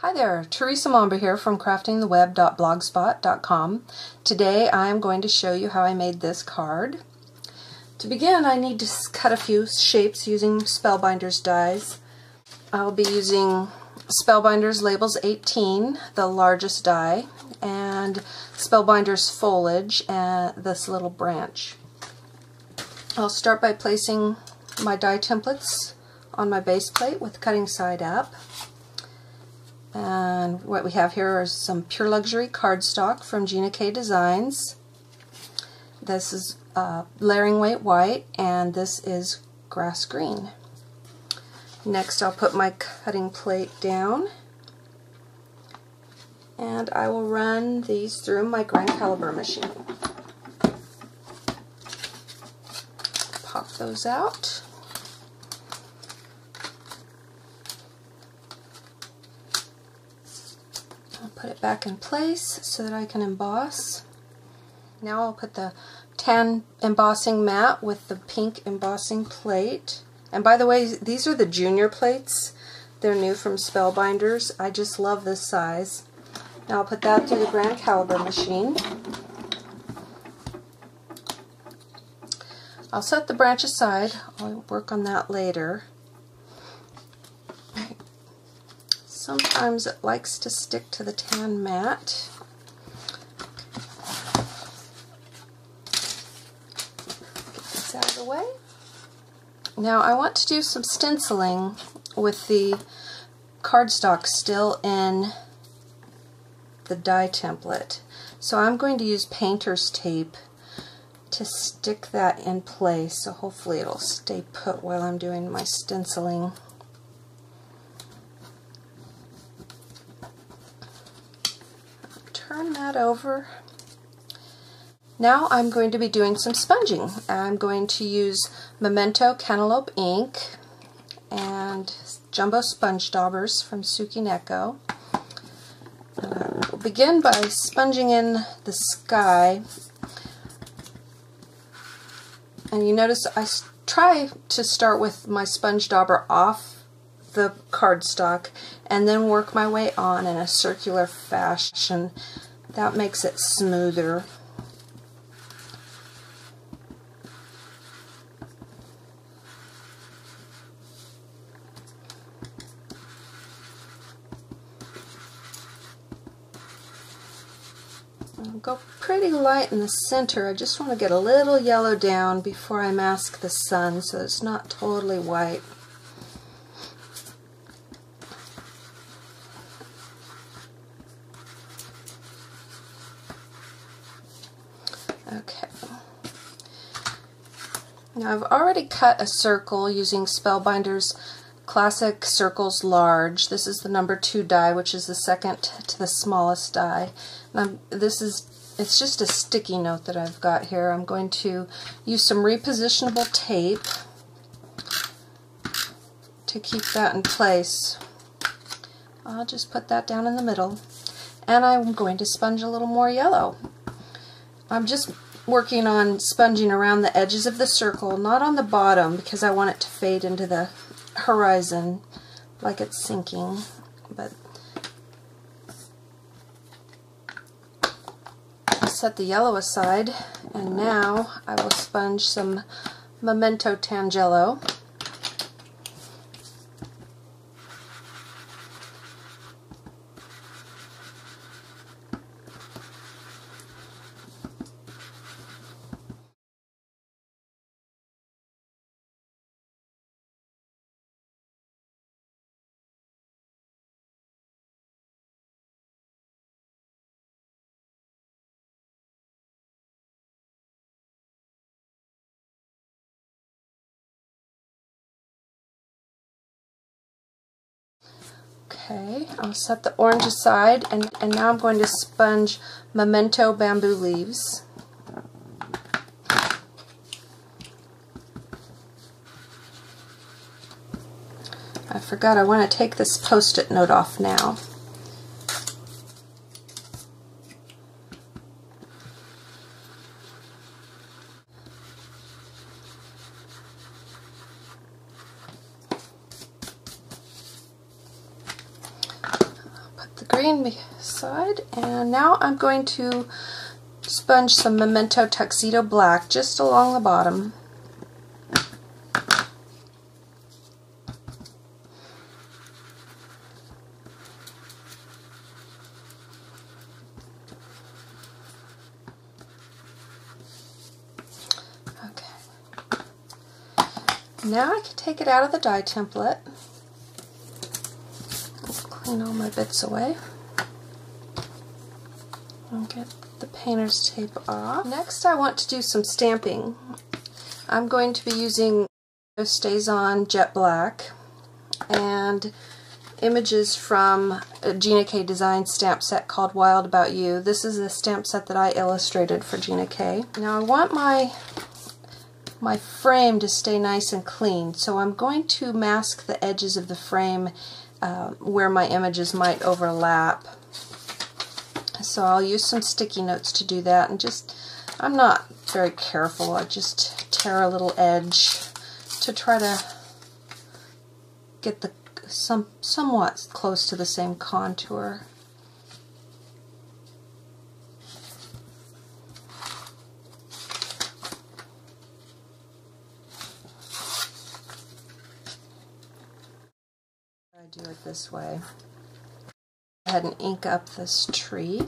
Hi there, Theresa Momber here from craftingtheweb.blogspot.com. Today I am going to show you how I made this card. To begin, I need to cut a few shapes using Spellbinders dies. I'll be using Spellbinders Labels 18, the largest die, and Spellbinders Foliage, and this little branch. I'll start by placing my die templates on my base plate with cutting side up. And what we have here is some Pure Luxury cardstock from Gina K Designs. This is layering weight white, and this is grass green. Next I'll put my cutting plate down, and I will run these through my grand caliber machine. Pop those out. Put it back in place so that I can emboss. Now I'll put the tan embossing mat with the pink embossing plate. And by the way, these are the junior plates. They're new from Spellbinders. I just love this size. Now I'll put that through the grand caliber machine. I'll set the branch aside. I'll work on that later. Sometimes it likes to stick to the tan mat. Get this out of the way. Now I want to do some stenciling with the cardstock still in the die template. So I'm going to use painter's tape to stick that in place, so hopefully it'll stay put while I'm doing my stenciling. Turn that over. Now I'm going to be doing some sponging. I'm going to use Memento Cantaloupe ink and jumbo sponge daubers from Sukineko. We'll begin by sponging in the sky. And you notice I try to start with my sponge dauber off the cardstock and then work my way on in a circular fashion. That makes it smoother. I'll go pretty light in the center. I just want to get a little yellow down before I mask the sun so it's not totally white. Okay. Now I've already cut a circle using Spellbinders Classic Circles Large. This is the number 2 die, which is the second to the smallest die. It's just a sticky note that I've got here. I'm going to use some repositionable tape to keep that in place. I'll just put that down in the middle, and I'm going to sponge a little more yellow. I'm just working on sponging around the edges of the circle, not on the bottom, because I want it to fade into the horizon like it's sinking. But I'll set the yellow aside, and now I will sponge some Memento Tangelo. Okay, I'll set the orange aside, and now I'm going to sponge Memento Bamboo Leaves. I forgot I want to take this Post-it note off now. green side, and now I'm going to sponge some Memento Tuxedo Black just along the bottom. Now I can take it out of the die template. Clean all my bits away. And get the painter's tape off. Next I want to do some stamping. I'm going to be using Stays On Jet Black and images from a Gina K design stamp set called Wild About You. This is a stamp set that I illustrated for Gina K. Now I want my frame to stay nice and clean, so I'm going to mask the edges of the frame where my images might overlap. So I'll use some sticky notes to do that, and I'm not very careful. I just tear a little edge to try to get the somewhat close to the same contour. I do it this way. Go ahead and ink up this tree.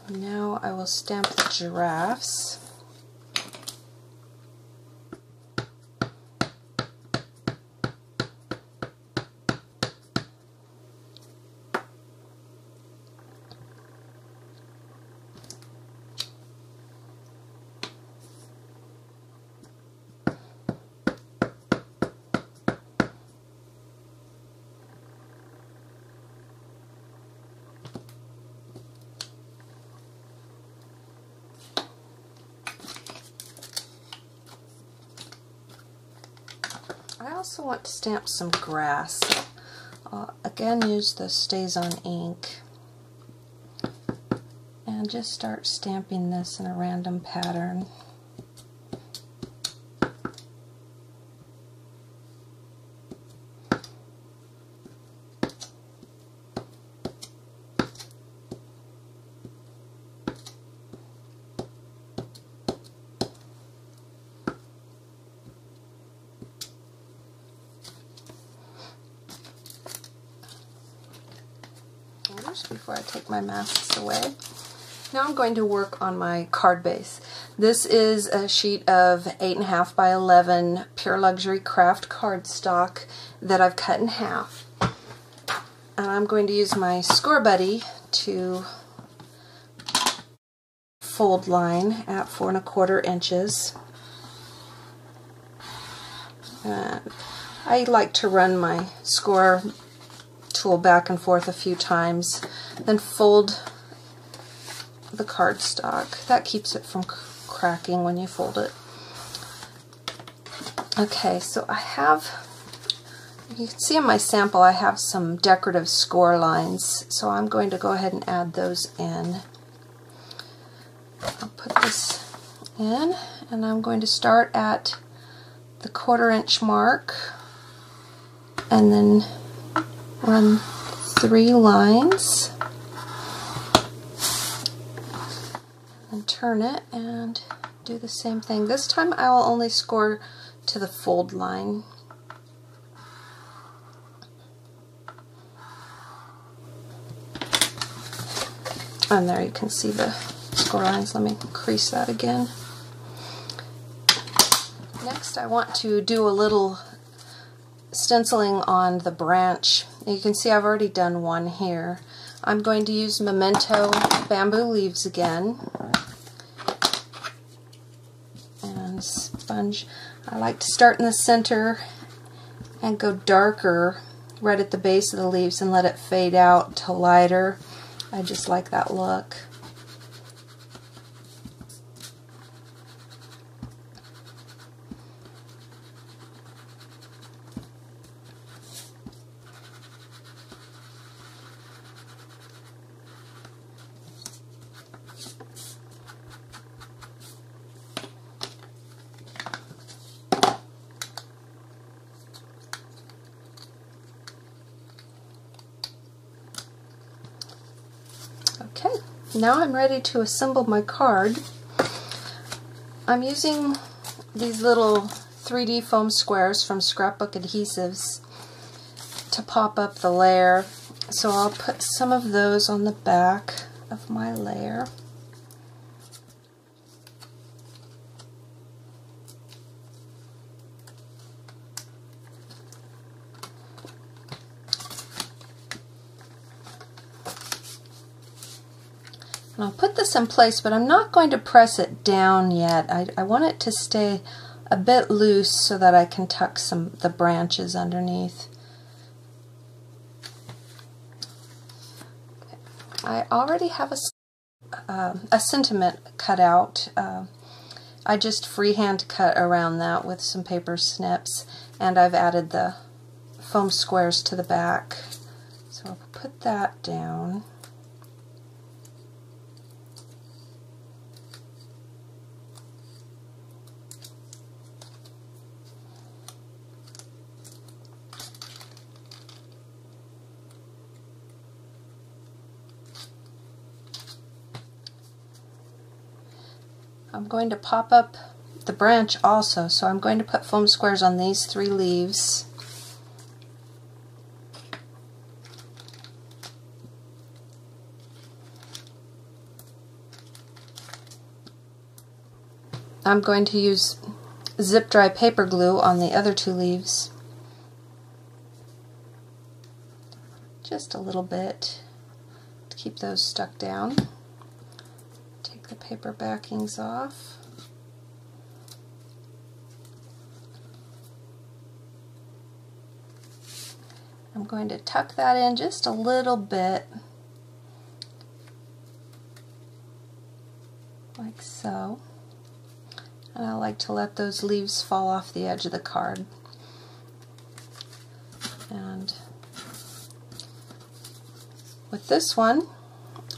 Now I will stamp the giraffes. I also want to stamp some grass. Again, use the Stays On ink and just start stamping this in a random pattern. Before I take my masks away. Now I'm going to work on my card base. This is a sheet of 8.5 by 11 Pure Luxury Craft cardstock that I've cut in half. And I'm going to use my Score Buddy to fold line at 4 1/4 inches. And I like to run my score tool back and forth a few times, then fold the cardstock. That keeps it from cracking when you fold it. Okay, so you can see in my sample I have some decorative score lines, so I'm going to go ahead and add those in. I'll put this in, and I'm going to start at the 1/4 inch mark and then run 3 lines and turn it and do the same thing. This time I will only score to the fold line. And there you can see the score lines. Let me crease that again. Next I want to do a little stenciling on the branch. You can see I've already done one here. I'm going to use Memento Bamboo Leaves again and sponge. I like to start in the center and go darker right at the base of the leaves and let it fade out to lighter. I just like that look. now I'm ready to assemble my card. I'm using these little 3D foam squares from Scrapbook Adhesives to pop up the layer. So I'll put some of those on the back of my layer. And I'll put this in place, but I'm not going to press it down yet. I want it to stay a bit loose so that I can tuck the branches underneath. I already have a sentiment cut out. I just freehand cut around that with some paper snips, and I've added the foam squares to the back. So I'll put that down. I'm going to pop up the branch also, so I'm going to put foam squares on these 3 leaves. I'm going to use zip dry paper glue on the other 2 leaves. Just a little bit to keep those stuck down. The paper backings off. I'm going to tuck that in just a little bit, like so. And I like to let those leaves fall off the edge of the card. And with this one,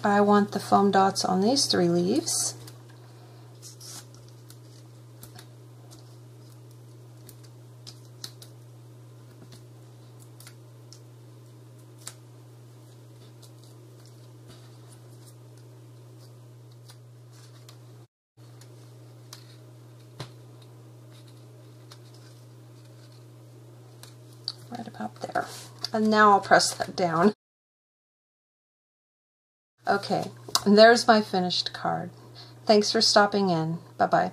I want the foam dots on these 3 leaves. Right about there. And now I'll press that down. Okay, and there's my finished card. Thanks for stopping in. Bye-bye.